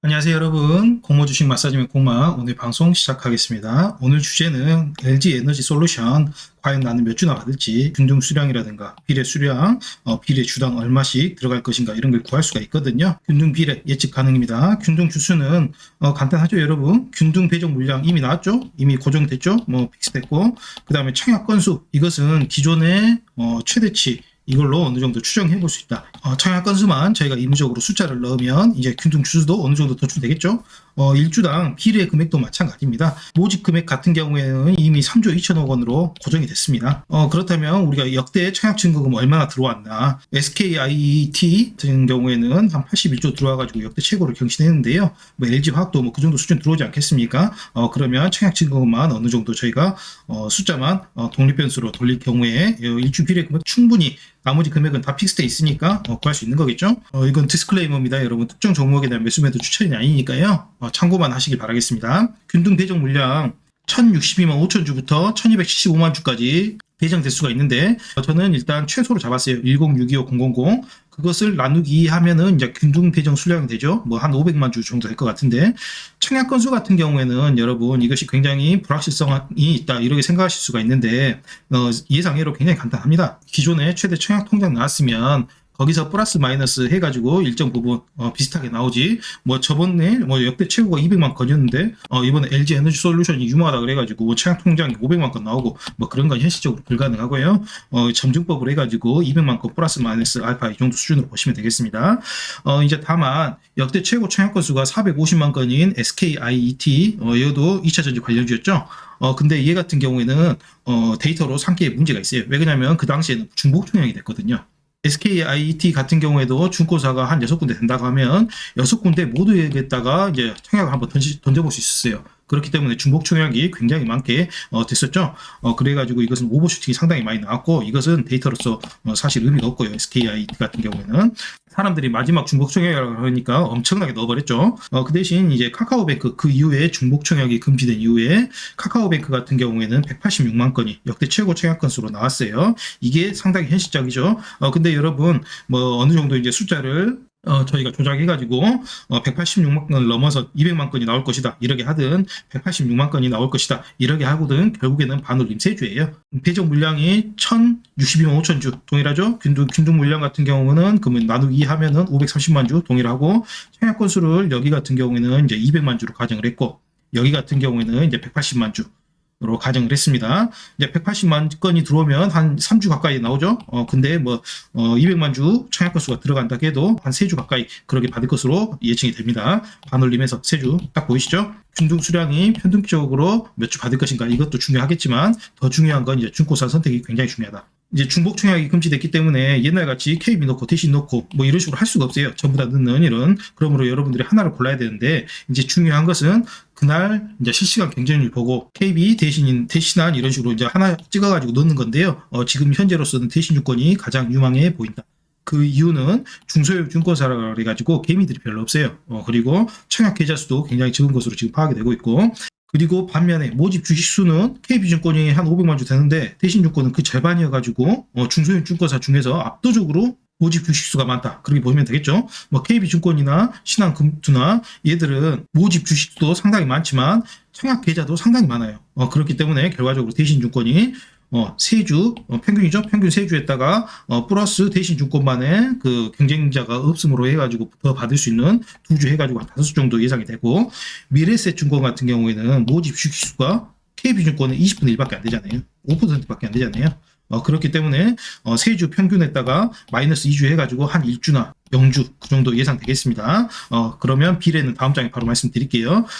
안녕하세요 여러분, 공모주식 마사지맨 공마 오늘 방송 시작하겠습니다. 오늘 주제는 LG에너지솔루션 과연 나는 몇 주나 받을지, 균등 수량이라든가 비례 수량, 비례 주당 얼마씩 들어갈 것인가 이런 걸 구할 수가 있거든요. 균등 비례 예측 가능입니다. 균등 주수는 간단하죠 여러분. 균등 배정 물량 이미 나왔죠, 이미 고정됐죠, 픽스됐고, 그 다음에 청약 건수, 이것은 기존의 최대치 이걸로 어느 정도 추정해 볼 수 있다. 청약 건수만 저희가 임의적으로 숫자를 넣으면 이제 균등 주수도 어느 정도 도출되겠죠. 일주당 비례 금액도 마찬가지입니다. 모집 금액 같은 경우에는 이미 3조 2천억 원으로 고정이 됐습니다. 그렇다면 우리가 역대 청약 증거금 얼마나 들어왔나. SKIET 같은 경우에는 한 81조 들어와가지고 역대 최고를 경신했는데요. LG화학도 그 정도 수준 들어오지 않겠습니까? 그러면 청약 증거금만 어느 정도 저희가 숫자만 독립변수로 돌릴 경우에 일주 비례 금액 충분히, 나머지 금액은 다 픽스돼 있으니까 구할 수 있는 거겠죠. 이건 디스클레이머입니다 여러분. 특정 종목에 대한 매수 매도 추천이 아니니까요. 참고만 하시길 바라겠습니다. 균등 배정 물량 1062만 5천 주부터 1275만 주까지 배정될 수가 있는데, 저는 일단 최소로 잡았어요. 1062500. 그것을 나누기 하면은 이제 균등 배정 수량이 되죠. 한 500만 주 정도 될 것 같은데, 청약 건수 같은 경우에는 여러분 이것이 굉장히 불확실성이 있다 이렇게 생각하실 수가 있는데, 예상외로 굉장히 간단합니다. 기존에 최대 청약 통장 나왔으면 거기서 플러스 마이너스 해가지고 일정 부분 비슷하게 나오지. 저번에 역대 최고가 200만 건이었는데 이번에 LG 에너지 솔루션이 유명하다 그래가지고 청약 통장이 500만 건 나오고 그런 건 현실적으로 불가능하고요. 점증법을 해가지고 200만 건 플러스 마이너스 알파 이 정도 수준으로 보시면 되겠습니다. 이제 다만 역대 최고 청약 건수가 450만 건인 SKIET, 이것도 2차 전지 관련주였죠. 근데 얘 같은 경우에는 데이터로 상계에 문제가 있어요. 왜 그러냐면 그 당시에는 중복 청약이 됐거든요. SKIET 같은 경우에도 중고사가 한 6군데 된다고 하면 6군데 모두에게다가 이제 청약을 한번 던져볼 수 있었어요. 그렇기 때문에 중복 청약이 굉장히 많게 됐었죠. 그래가지고 이것은 오버슈팅이 상당히 많이 나왔고, 이것은 데이터로서 사실 의미가 없고요. SKIET 같은 경우에는 사람들이 마지막 중복 청약이라고 하니까 엄청나게 넣어버렸죠. 그 대신 이제 카카오뱅크, 그 이후에 중복 청약이 금지된 이후에 카카오뱅크 같은 경우에는 186만 건이 역대 최고 청약 건수로 나왔어요. 이게 상당히 현실적이죠. 근데 여러분 어느 정도 이제 숫자를 저희가 조작해가지고 186만 건을 넘어서 200만 건이 나올 것이다 이렇게 하든, 186만 건이 나올 것이다 이렇게 하거든 결국에는 반올림 세주예요. 배정 물량이 1062만 5천 주 동일하죠. 균등 물량 같은 경우는 그러면 나누기 하면은 530만 주 동일하고, 청약 건수를 여기 같은 경우에는 이제 200만 주로 가정을 했고, 여기 같은 경우에는 이제 180만 주 로 가정을 했습니다. 이제 180만 건이 들어오면 한 3주 가까이 나오죠. 근데 200만 주 청약 건수가 들어간다 해도 한 3주 가까이 그렇게 받을 것으로 예측이 됩니다. 반올림해서 3주 딱 보이시죠? 균등 수량이 편등적으로 몇 주 받을 것인가, 이것도 중요하겠지만 더 중요한 건 이제 중고사 선택이 굉장히 중요하다. 이제 중복 청약이 금지됐기 때문에 옛날같이 KB 넣고 대신 넣고 이런 식으로 할 수가 없어요. 전부 다 넣는 일은. 그러므로 여러분들이 하나를 골라야 되는데, 이제 중요한 것은 그날 이제 실시간 경쟁률 보고 KB 대신한 이런 식으로 이제 하나 찍어가지고 넣는 건데요. 지금 현재로서는 대신 유권이 가장 유망해 보인다. 그 이유는 중소형 증권사라 그래가지고 개미들이 별로 없어요. 그리고 청약 계좌 수도 굉장히 적은 것으로 지금 파악이 되고 있고, 그리고 반면에 모집 주식수는 KB증권이 한 500만 주 되는데 대신증권은 그 절반이어가지고 중소형 증권사 중에서 압도적으로 모집 주식수가 많다 그렇게 보시면 되겠죠. KB증권이나 신한금투나 얘들은 모집 주식수도 상당히 많지만 청약 계좌도 상당히 많아요. 그렇기 때문에 결과적으로 대신증권이 3주, 평균이죠. 평균 3주에다가 플러스 대신증권만의 그 경쟁자가 없음으로 해가지고 더 받을 수 있는 2주 해가지고 한 5주 정도 예상이 되고, 미래에셋증권 같은 경우에는 모집 주식수가 KB증권은 20분의 1밖에 안 되잖아요. 5%밖에 안 되잖아요. 그렇기 때문에 3주 평균에다가 마이너스 2주 해가지고 한 1주나 0주 그 정도 예상되겠습니다. 그러면 비례는 다음 장에 바로 말씀드릴게요.